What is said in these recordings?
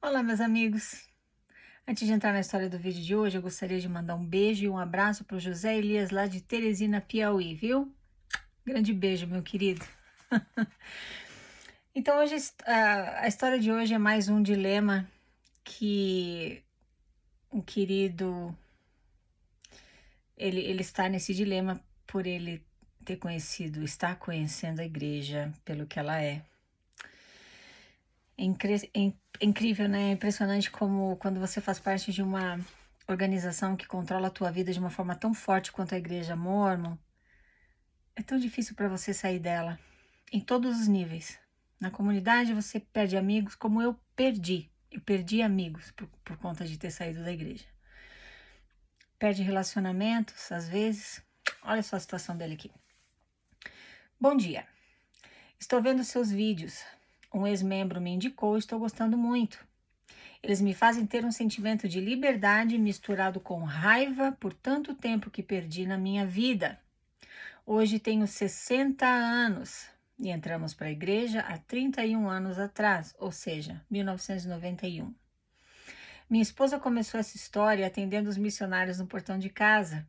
Olá, meus amigos. Antes de entrar na história do vídeo de hoje, eu gostaria de mandar um beijo e um abraço para o José Elias, lá de Teresina, Piauí, viu? Grande beijo, meu querido. Então, hoje, a história de hoje é mais um dilema que um querido, ele está nesse dilema por ele ter conhecido, estar conhecendo a igreja pelo que ela é. É incrível, né? É impressionante como quando você faz parte de uma organização que controla a tua vida de uma forma tão forte quanto a Igreja Mormon, é tão difícil para você sair dela, em todos os níveis. Na comunidade você perde amigos, como eu perdi. Eu perdi amigos por conta de ter saído da igreja. Perde relacionamentos, às vezes. Olha só a situação dele aqui. Bom dia. Estou vendo seus vídeos. Um ex-membro me indicou e estou gostando muito. Eles me fazem ter um sentimento de liberdade misturado com raiva por tanto tempo que perdi na minha vida. Hoje tenho 60 anos e entramos para a igreja há 31 anos atrás, ou seja, 1991. Minha esposa começou essa história atendendo os missionários no portão de casa.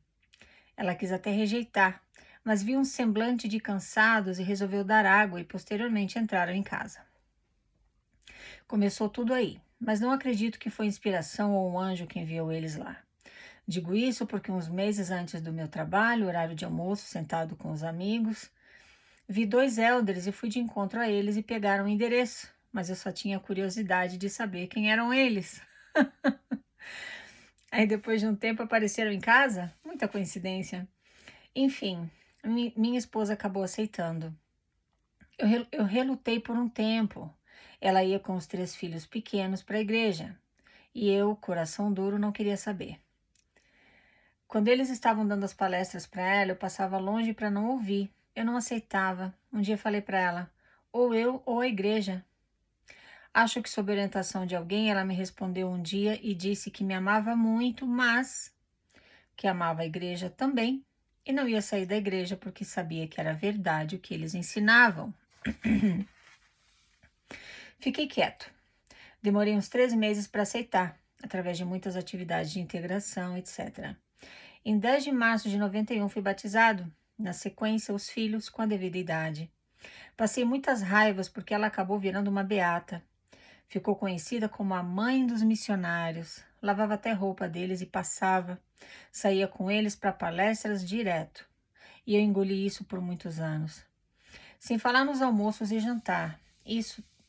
Ela quis até rejeitar, mas viu um semblante de cansados e resolveu dar água e posteriormente entraram em casa. Começou tudo aí, mas não acredito que foi inspiração ou um anjo que enviou eles lá. Digo isso porque uns meses antes do meu trabalho, horário de almoço, sentado com os amigos, vi dois elders e fui de encontro a eles e pegaram o endereço, mas eu só tinha curiosidade de saber quem eram eles. Aí depois de um tempo apareceram em casa? Muita coincidência. Enfim, minha esposa acabou aceitando. Eu relutei por um tempo. Ela ia com os 3 filhos pequenos para a igreja. E eu, coração duro, não queria saber. Quando eles estavam dando as palestras para ela, eu passava longe para não ouvir. Eu não aceitava. Um dia falei para ela, ou eu ou a igreja. Acho que sob orientação de alguém, ela me respondeu um dia e disse que me amava muito, mas que amava a igreja também e não ia sair da igreja porque sabia que era verdade o que eles ensinavam. Fiquei quieto. Demorei uns 3 meses para aceitar, através de muitas atividades de integração, etc. Em 10 de março de 91 fui batizado, na sequência os filhos com a devida idade. Passei muitas raivas porque ela acabou virando uma beata. Ficou conhecida como a mãe dos missionários, lavava até roupa deles e passava, saía com eles para palestras direto. E eu engoli isso por muitos anos. Sem falar nos almoços e jantar.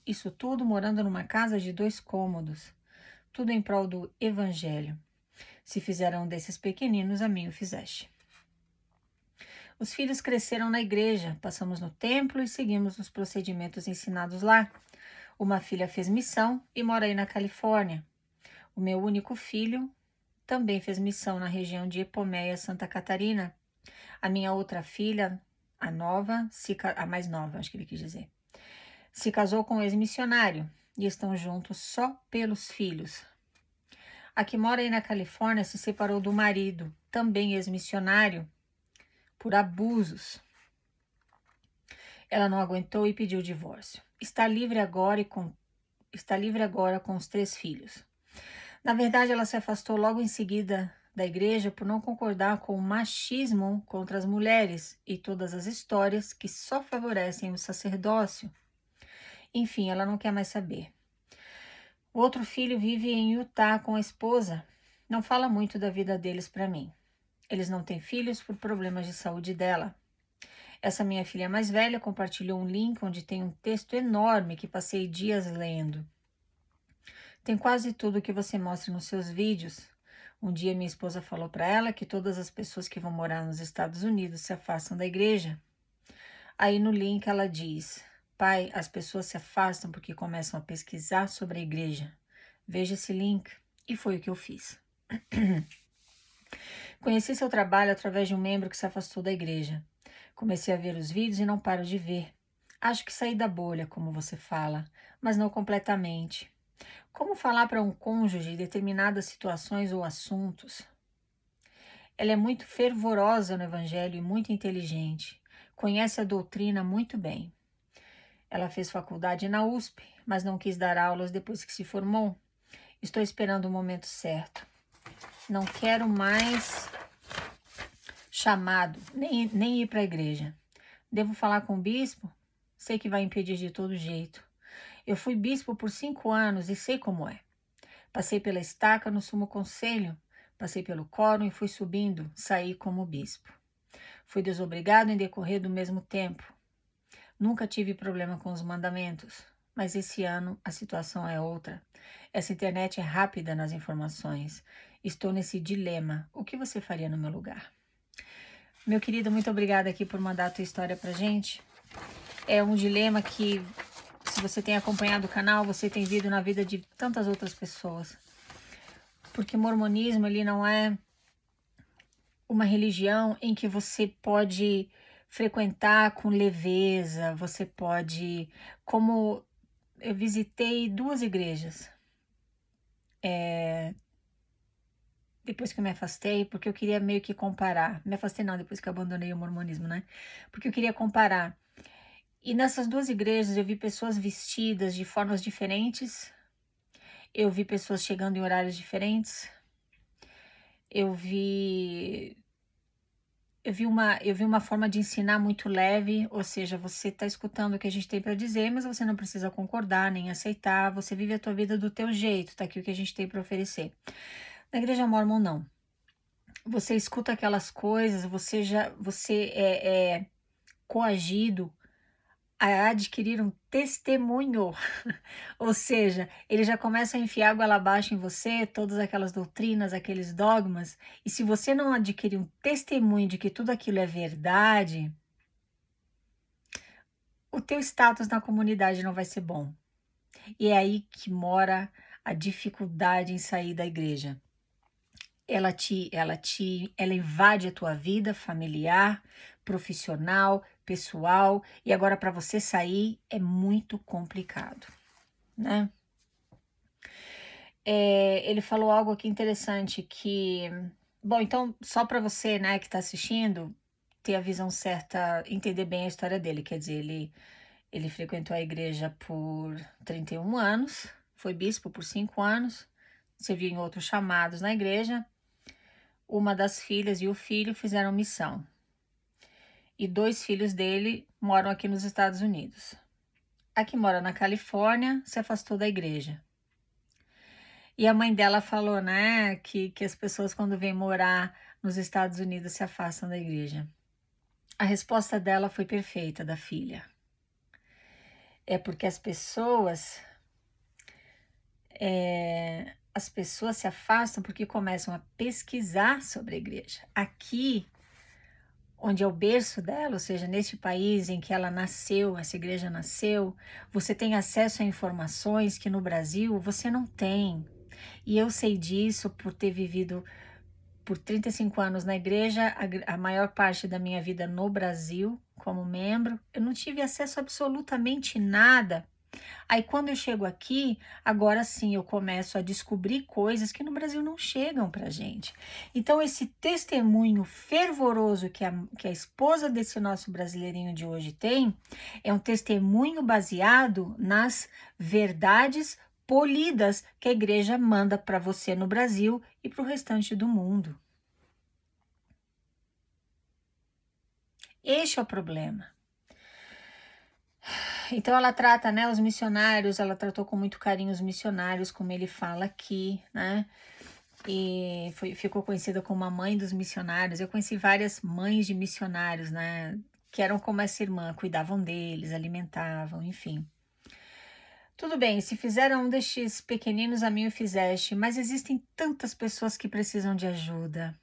Isso tudo morando numa casa de 2 cômodos. Tudo em prol do evangelho. Se fizeram desses pequeninos, a mim o fizeste. Os filhos cresceram na igreja, passamos no templo e seguimos os procedimentos ensinados lá. Uma filha fez missão e mora aí na Califórnia. O meu único filho também fez missão na região de Epoméia, Santa Catarina. A minha outra filha, a mais nova, acho que ele quis dizer, se casou com um ex-missionário e estão juntos só pelos filhos. A que mora aí na Califórnia se separou do marido, também ex-missionário, por abusos. Ela não aguentou e pediu o divórcio. Está livre agora com os 3 filhos. Na verdade, ela se afastou logo em seguida da igreja por não concordar com o machismo contra as mulheres e todas as histórias que só favorecem o sacerdócio. Enfim, ela não quer mais saber. O outro filho vive em Utah com a esposa. Não fala muito da vida deles para mim. Eles não têm filhos por problemas de saúde dela. Essa minha filha mais velha compartilhou um link onde tem um texto enorme que passei dias lendo. Tem quase tudo que você mostra nos seus vídeos. Um dia minha esposa falou para ela que todas as pessoas que vão morar nos Estados Unidos se afastam da igreja. Aí no link ela diz: pai, as pessoas se afastam porque começam a pesquisar sobre a igreja. Veja esse link. E foi o que eu fiz. Conheci seu trabalho através de um membro que se afastou da igreja. Comecei a ver os vídeos e não paro de ver. Acho que saí da bolha, como você fala, mas não completamente. Como falar para um cônjuge determinadas situações ou assuntos? Ela é muito fervorosa no evangelho e muito inteligente. Conhece a doutrina muito bem. Ela fez faculdade na USP, mas não quis dar aulas depois que se formou. Estou esperando o momento certo. Não quero mais chamado, nem ir para a igreja. Devo falar com o bispo? Sei que vai impedir de todo jeito. Eu fui bispo por 5 anos e sei como é. Passei pela estaca no sumo conselho, passei pelo quórum e fui subindo, saí como bispo. Fui desobrigado em decorrer do mesmo tempo. Nunca tive problema com os mandamentos, mas esse ano a situação é outra. Essa internet é rápida nas informações. Estou nesse dilema. O que você faria no meu lugar? Meu querido, muito obrigada aqui por mandar a tua história pra gente. É um dilema que, se você tem acompanhado o canal, você tem visto na vida de tantas outras pessoas. Porque mormonismo, ele não é uma religião em que você pode frequentar com leveza, você pode, como eu visitei 2 igrejas, depois que eu me afastei, porque eu queria meio que comparar, me afastei não, depois que eu abandonei o mormonismo, né, porque eu queria comparar, e nessas 2 igrejas eu vi pessoas vestidas de formas diferentes, eu vi pessoas chegando em horários diferentes, eu vi uma forma de ensinar muito leve, ou seja, você está escutando o que a gente tem para dizer, mas você não precisa concordar nem aceitar, você vive a tua vida do teu jeito, tá aqui o que a gente tem para oferecer. Na igreja mórmon, não. Você escuta aquelas coisas, você é coagido a adquirir um testemunho, ou seja, ele já começa a enfiar água abaixo em você, todas aquelas doutrinas, aqueles dogmas, e se você não adquirir um testemunho de que tudo aquilo é verdade, o teu status na comunidade não vai ser bom. E é aí que mora a dificuldade em sair da igreja. Ela invade a tua vida familiar, profissional, pessoal, e agora para você sair é muito complicado, né? Ele falou algo aqui interessante que, bom, então só para você, né, que está assistindo, ter a visão certa, entender bem a história dele, quer dizer, ele frequentou a igreja por 31 anos, foi bispo por 5 anos, serviu em outros chamados na igreja. Uma das filhas e o filho fizeram missão. E 2 filhos dele moram aqui nos Estados Unidos. A que mora na Califórnia se afastou da igreja. E a mãe dela falou, né, que as pessoas quando vêm morar nos Estados Unidos se afastam da igreja. A resposta dela foi perfeita, da filha. É porque as pessoas se afastam porque começam a pesquisar sobre a igreja. Aqui, onde é o berço dela, ou seja, neste país em que ela nasceu, essa igreja nasceu, você tem acesso a informações que no Brasil você não tem. E eu sei disso por ter vivido por 35 anos na igreja, a maior parte da minha vida no Brasil, como membro. Eu não tive acesso a absolutamente nada. Aí quando eu chego aqui, agora sim eu começo a descobrir coisas que no Brasil não chegam pra gente. Então esse testemunho fervoroso que a esposa desse nosso brasileirinho de hoje tem, é um testemunho baseado nas verdades polidas que a igreja manda para você no Brasil e para o restante do mundo. Este é o problema. Então ela trata, né, os missionários, ela tratou com muito carinho os missionários, como ele fala aqui, né? E ficou conhecida como a mãe dos missionários. Eu conheci várias mães de missionários, né? Que eram como essa irmã, cuidavam deles, alimentavam, enfim. Tudo bem, se fizeram um destes pequeninos, a mim o fizeste, mas existem tantas pessoas que precisam de ajuda.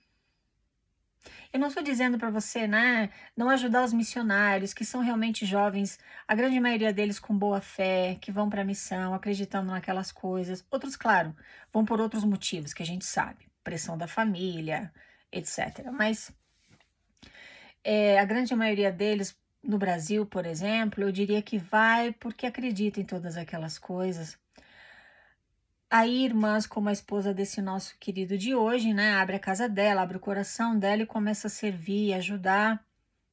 Eu não estou dizendo para você, né, não ajudar os missionários, que são realmente jovens, a grande maioria deles com boa fé, que vão para a missão, acreditando naquelas coisas. Outros, claro, vão por outros motivos que a gente sabe, pressão da família, etc. Mas a grande maioria deles, no Brasil, por exemplo, eu diria que vai porque acredita em todas aquelas coisas. Aí, irmãs, como a esposa desse nosso querido de hoje, né, abre a casa dela, abre o coração dela e começa a servir, ajudar,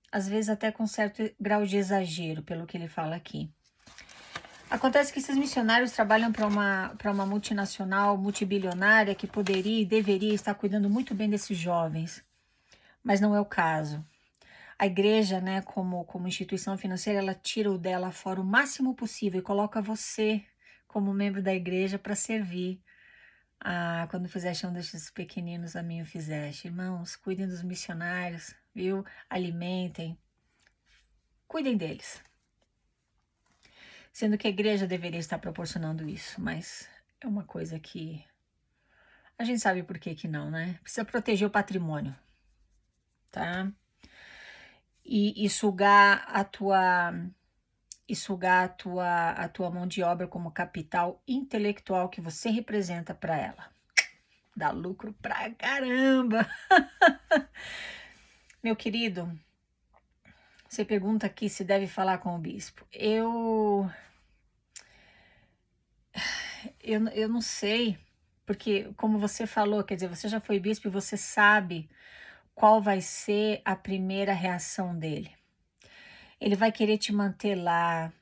às vezes até com certo grau de exagero, pelo que ele fala aqui. Acontece que esses missionários trabalham para uma multinacional, multibilionária, que poderia e deveria estar cuidando muito bem desses jovens, mas não é o caso. A igreja, né, como instituição financeira, ela tira o dela fora o máximo possível e coloca você como membro da igreja para servir. Ah, quando fizeste um destes pequeninos, a mim o fizeste. Irmãos, cuidem dos missionários, viu? Alimentem, cuidem deles. Sendo que a igreja deveria estar proporcionando isso, mas é uma coisa que a gente sabe por que que não, né? Precisa proteger o patrimônio, tá? E sugar a tua mão de obra como capital intelectual que você representa para ela. Dá lucro pra caramba! Meu querido, você pergunta aqui se deve falar com o bispo. Eu não sei, porque como você falou, quer dizer, você já foi bispo e você sabe qual vai ser a primeira reação dele. Ele vai querer te manter lá,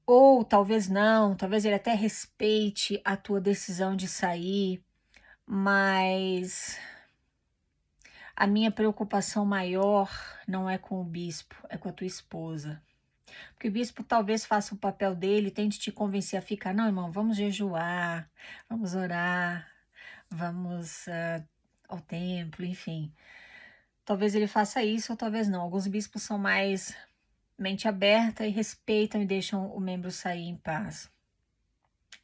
ou talvez não, talvez ele até respeite a tua decisão de sair, mas a minha preocupação maior não é com o bispo, é com a tua esposa. Porque o bispo talvez faça o papel dele, tente te convencer a ficar. Não, irmão, vamos jejuar, vamos orar, vamos ao templo, enfim. Talvez ele faça isso ou talvez não. Alguns bispos são mais mente aberta e respeitam e deixam o membro sair em paz.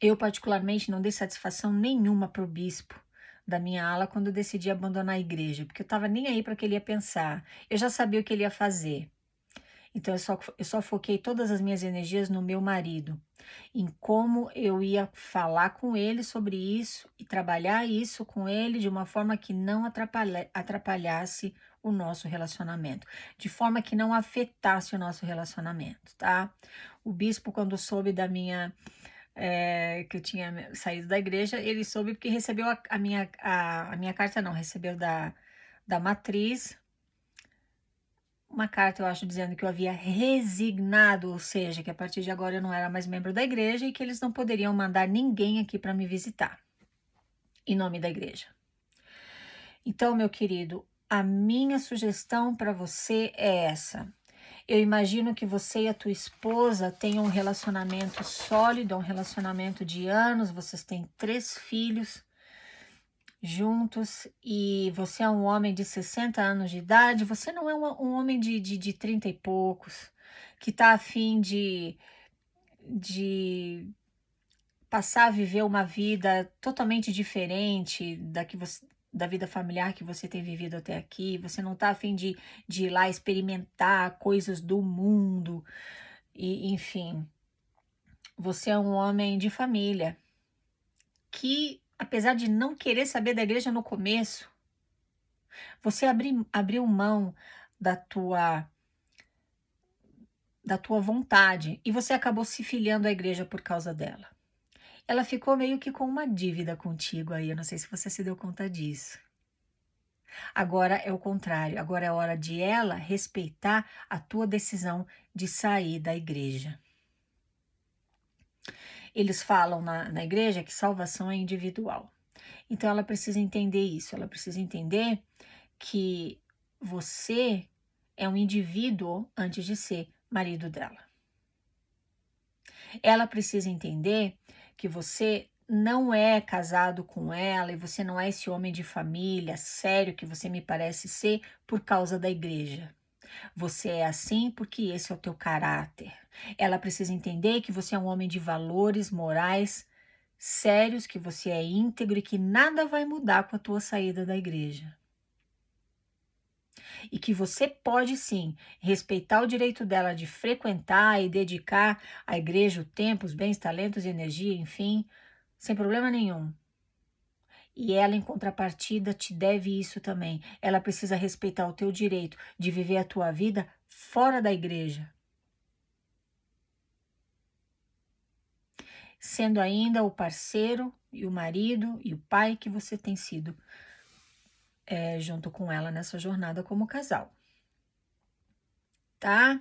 Eu, particularmente, não dei satisfação nenhuma para o bispo da minha ala quando eu decidi abandonar a igreja, porque eu estava nem aí para o que ele ia pensar. Eu já sabia o que ele ia fazer. Então, eu só foquei todas as minhas energias no meu marido, em como eu ia falar com ele sobre isso e trabalhar isso com ele de uma forma que não atrapalhasse o nosso relacionamento, de forma que não afetasse o nosso relacionamento, tá? O bispo, quando soube da minha que eu tinha saído da igreja, ele soube porque recebeu a minha carta, não, recebeu da matriz uma carta, eu acho, dizendo que eu havia resignado, ou seja, que a partir de agora eu não era mais membro da igreja e que eles não poderiam mandar ninguém aqui para me visitar, em nome da igreja. Então, meu querido, a minha sugestão para você é essa. Eu imagino que você e a tua esposa tenham um relacionamento sólido, um relacionamento de anos, vocês têm 3 filhos juntos e você é um homem de 60 anos de idade, você não é um homem de 30 e poucos, que está a fim de passar a viver uma vida totalmente diferente da vida familiar que você tem vivido até aqui, você não está a fim de ir lá experimentar coisas do mundo, e enfim, você é um homem de família que, apesar de não querer saber da igreja no começo, você abriu mão da tua, da tua vontade e você acabou se filiando à igreja por causa dela. Ela ficou meio que com uma dívida contigo aí, eu não sei se você se deu conta disso. Agora é o contrário, agora é hora de ela respeitar a tua decisão de sair da igreja. Eles falam na igreja que salvação é individual. Então ela precisa entender isso, ela precisa entender que você é um indivíduo antes de ser marido dela. Ela precisa entender que você não é casado com ela e você não é esse homem de família sério que você me parece ser por causa da igreja. Você é assim porque esse é o teu caráter. Ela precisa entender que você é um homem de valores morais sérios, que você é íntegro e que nada vai mudar com a tua saída da igreja. E que você pode sim respeitar o direito dela de frequentar e dedicar à igreja o tempo, os bens, talentos, energia, enfim, sem problema nenhum. E ela, em contrapartida, te deve isso também. Ela precisa respeitar o teu direito de viver a tua vida fora da igreja. Sendo ainda o parceiro e o marido e o pai que você tem sido junto com ela nessa jornada como casal. Tá?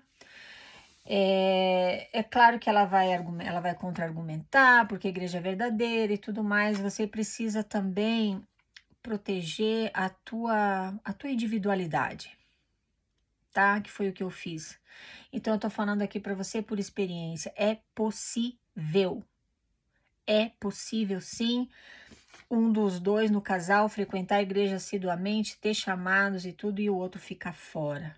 É claro que ela vai contra-argumentar, porque a igreja é verdadeira e tudo mais. Você precisa também proteger a tua individualidade, tá? Que foi o que eu fiz. Então, eu tô falando aqui para você por experiência. É possível. É possível, sim, um dos dois no casal frequentar a igreja assiduamente, ter chamados e tudo, e o outro ficar fora.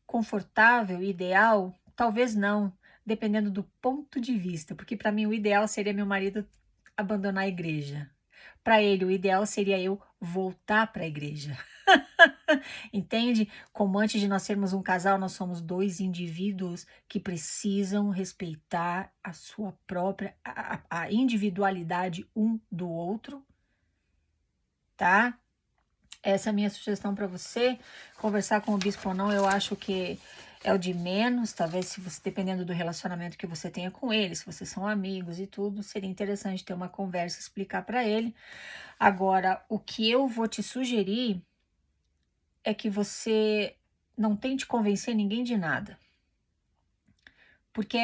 Confortável, ideal? Talvez não, dependendo do ponto de vista, porque para mim o ideal seria meu marido abandonar a igreja. Para ele, o ideal seria eu voltar para a igreja. Entende? Como antes de nós sermos um casal, nós somos dois indivíduos que precisam respeitar a sua própria, a individualidade um do outro, tá? Essa é a minha sugestão para você. Conversar com o bispo ou não, eu acho que é o de menos. Talvez, se você, dependendo do relacionamento que você tenha com ele, se vocês são amigos e tudo, seria interessante ter uma conversa, explicar para ele. Agora, o que eu vou te sugerir é que você não tente convencer ninguém de nada, porque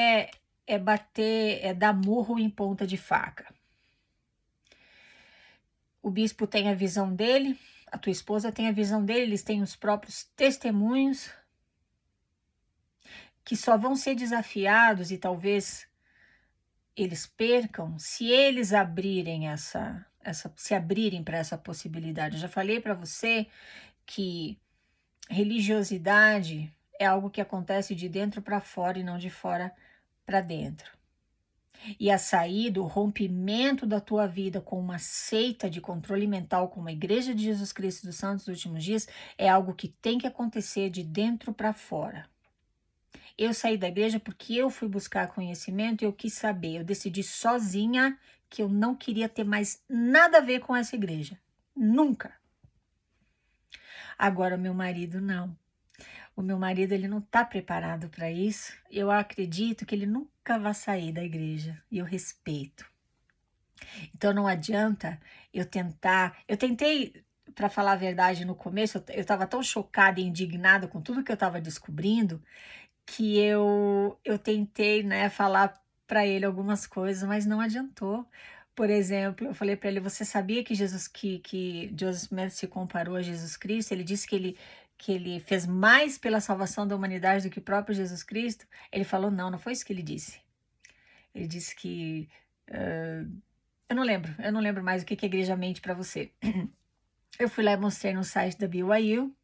é bater, é dar murro em ponta de faca. O bispo tem a visão dele, a tua esposa tem a visão dele, eles têm os próprios testemunhos, que só vão ser desafiados e talvez eles percam se eles abrirem se abrirem para essa possibilidade. Eu já falei para você que religiosidade é algo que acontece de dentro para fora e não de fora para dentro. E a saída, o rompimento da tua vida com uma seita de controle mental como a Igreja de Jesus Cristo dos Santos dos Últimos Dias é algo que tem que acontecer de dentro para fora. Eu saí da igreja porque eu fui buscar conhecimento e eu quis saber. Eu decidi sozinha que eu não queria ter mais nada a ver com essa igreja. Nunca. Agora, o meu marido não. O meu marido, ele não está preparado para isso. Eu acredito que ele nunca vai sair da igreja. E eu respeito. Então, não adianta eu tentar. Eu tentei, para falar a verdade, no começo, eu estava tão chocada e indignada com tudo que eu estava descobrindo, que eu tentei, né, falar para ele algumas coisas, mas não adiantou. Por exemplo, eu falei para ele: você sabia que que Joseph Smith se comparou a Jesus Cristo? Ele disse que ele fez mais pela salvação da humanidade do que o próprio Jesus Cristo? Ele falou: não, não foi isso que ele disse. Ele disse que eu não lembro mais o que a igreja mente para você. Eu fui lá e mostrei no site da BYU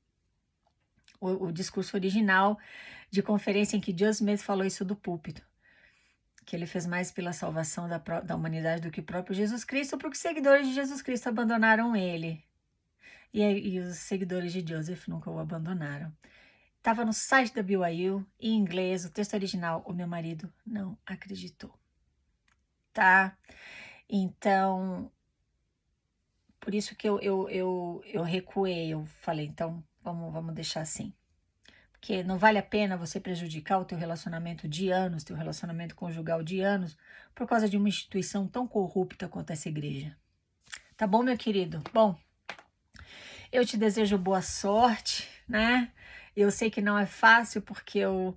o discurso original de conferência em que Joseph Smith falou isso do púlpito, que ele fez mais pela salvação da humanidade do que o próprio Jesus Cristo, porque os seguidores de Jesus Cristo abandonaram ele. E os seguidores de Joseph nunca o abandonaram. Estava no site da BYU, em inglês, o texto original. O meu marido não acreditou. Tá? Então, por isso que eu recuei. Eu falei, então, vamos deixar assim. Porque não vale a pena você prejudicar o teu relacionamento de anos, teu relacionamento conjugal de anos, por causa de uma instituição tão corrupta quanto essa igreja. Tá bom, meu querido? Bom, eu te desejo boa sorte, né? Eu sei que não é fácil, porque eu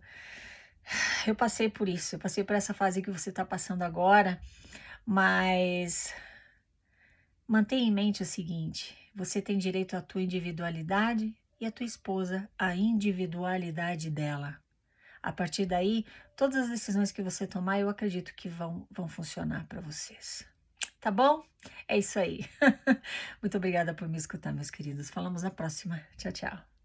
passei por isso, eu passei por essa fase que você tá passando agora, mas mantenha em mente o seguinte: você tem direito à tua individualidade e a tua esposa à individualidade dela. A partir daí, todas as decisões que você tomar, eu acredito que vão funcionar para vocês. Tá bom? É isso aí. Muito obrigada por me escutar, meus queridos. Falamos na próxima. Tchau, tchau.